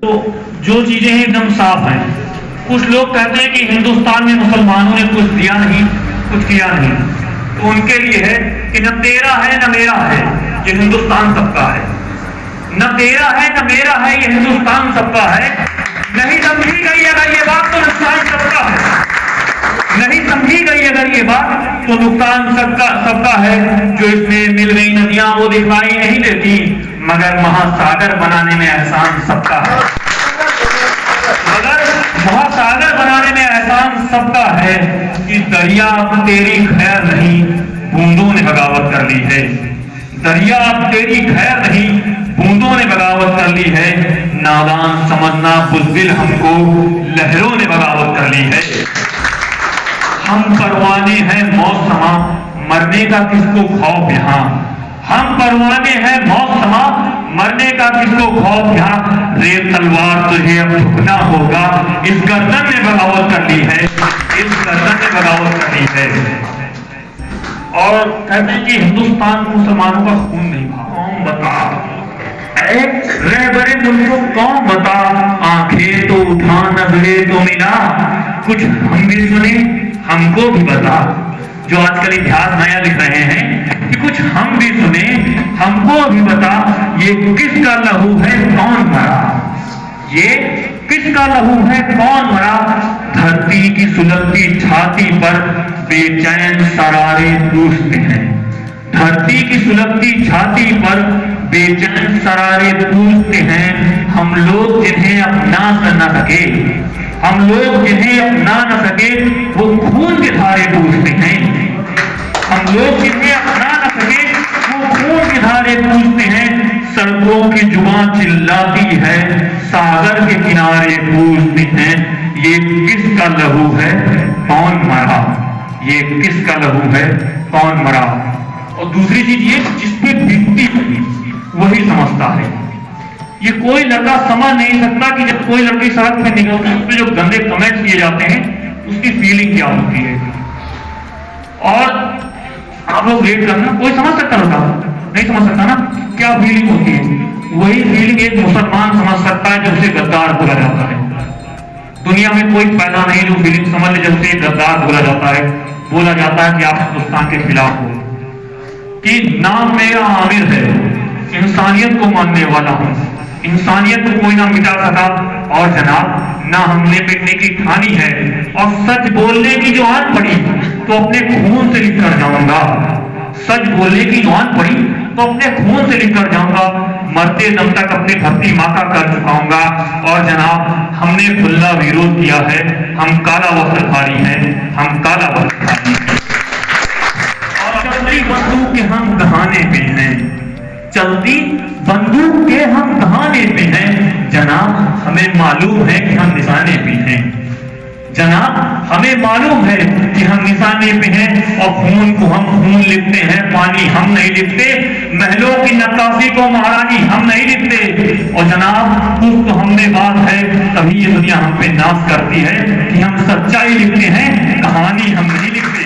तो जो चीजें एकदम साफ हैं। कुछ लोग कहते हैं कि हिंदुस्तान में मुसलमानों ने कुछ दिया नहीं, कुछ किया नहीं, तो उनके लिए है कि न तेरा है न मेरा है, ये हिंदुस्तान सबका है। न तेरा है न मेरा है, ये हिंदुस्तान सबका है। नहीं समझी गई अगर ये बात तो नुकसान सबका है। नहीं समझी गई अगर ये बात तो नुकसान सबका है। जो इसमें मिल गई नदियां वो दिखाई नहीं देती, मगर महासागर बनाने में एहसान सबका है। मगर महासागर बनाने में एहसान सबका है कि दरिया अब तेरी खैर नहीं, बूंदों ने बगावत कर ली है। दरिया अब तेरी खैर नहीं, बूंदों ने बगावत कर ली है। नादान समझना बुज़दिल हमको लहरों ने बगावत कर ली है। हम परवाने हैं मौत समा, मरने का किसको खौफ यहाँ। हम परवाने हैं मौत समा, मरने का किसको खौफ यहाँ। रेत तलवार तुझे अब झुकना होगा, इस गर्दन ने बगावत कर ली है, इस गर्दन ने बगावत कर ली है। और कहते हैं कि हिंदुस्तान मुसलमानों का खून नहीं बहा। कौन बता रहबरे मुल्को कौन बता, आंखें तो उठा नजरे तो मिला, कुछ हम भी सुने हमको भी बता। जो आजकल इतिहास नया लिख रहे हैं कि कुछ हम भी सुने हमको भी बता, ये किसका लहू है कौन मरा, ये किसका लहू है कौन मरा। धरती की सुलगती छाती पर बेचैन सरारे पूछते हैं, धरती की सुलगती छाती पर बेचैन सरारे पूछते हैं। हम लोग जिन्हें अपना न सके, हम लोग जिन्हें अपना न सके, वो खून के धारे पूछते हैं। हम लोग जिन्हें अपना न सके, वो खून के धारे पूछते हैं। सड़कों की जुबान चिल्लाती है, सागर के किनारे पूछते हैं, ये किसका लहू है कौन मरा, ये किसका लहू है कौन मरा। और दूसरी चीज ये, जिसपे बीतती वही समझता है। ये कोई लड़का समझ नहीं सकता कि जब कोई लड़की सड़क में निकलती है, उसपे जो गंदे कमेंट्स किए जाते हैं, उसकी फीलिंग क्या होती है। और आप लोग रेट करना, कोई समझ सकता लड़का नहीं समझ सकता ना क्या फीलिंग होती है। वही फीलिंग एक मुसलमान समझ सकता है जब उसे गद्दार बोला जाता है। दुनिया में कोई पैदा नहीं जो फीलिंग समझ ले जब उसे गद्दार बोला जाता है। बोला जाता है कि आप हिंदुस्तान के खिलाफ हो, कि नाम मेरा आमिर है, इंसानियत को मानने वाला हूं, इंसानियत को कोई ना मिटा सका। और जनाब ना हमने मिटने की ठानी है, और सच बोलने की जो आन पड़ी तो अपने खून से लिख कर जाऊंगा। सच बोलने की जो आन पड़ी तो अपने खून से लिख कर जाऊंगा। मरते दम तक अपनी भक्ति माँ का कर चुकाऊंगा। और जनाब हमने खुला विरोध किया है, हम काला वस्त्रधारी हैं, हम काला वस्त्रधारी हैं। और चलती बंदूक के हम दहाने पे हैं, चलती बंदूक के हम दहाने पे हैं। जनाब हमें मालूम है कि हम निशाने पे हैं, जनाब हमें मालूम है कि हम निशाने पे हैं। और खून को हम खून लिखते हैं, पानी हम नहीं लिखते। महलों की नक्काशी को महारानी हम नहीं लिखते। और जनाब कुछ तो हमने बात है, तभी ये दुनिया हम पे नाश करती है कि हम सच्चाई लिखते हैं, कहानी हम नहीं लिखते।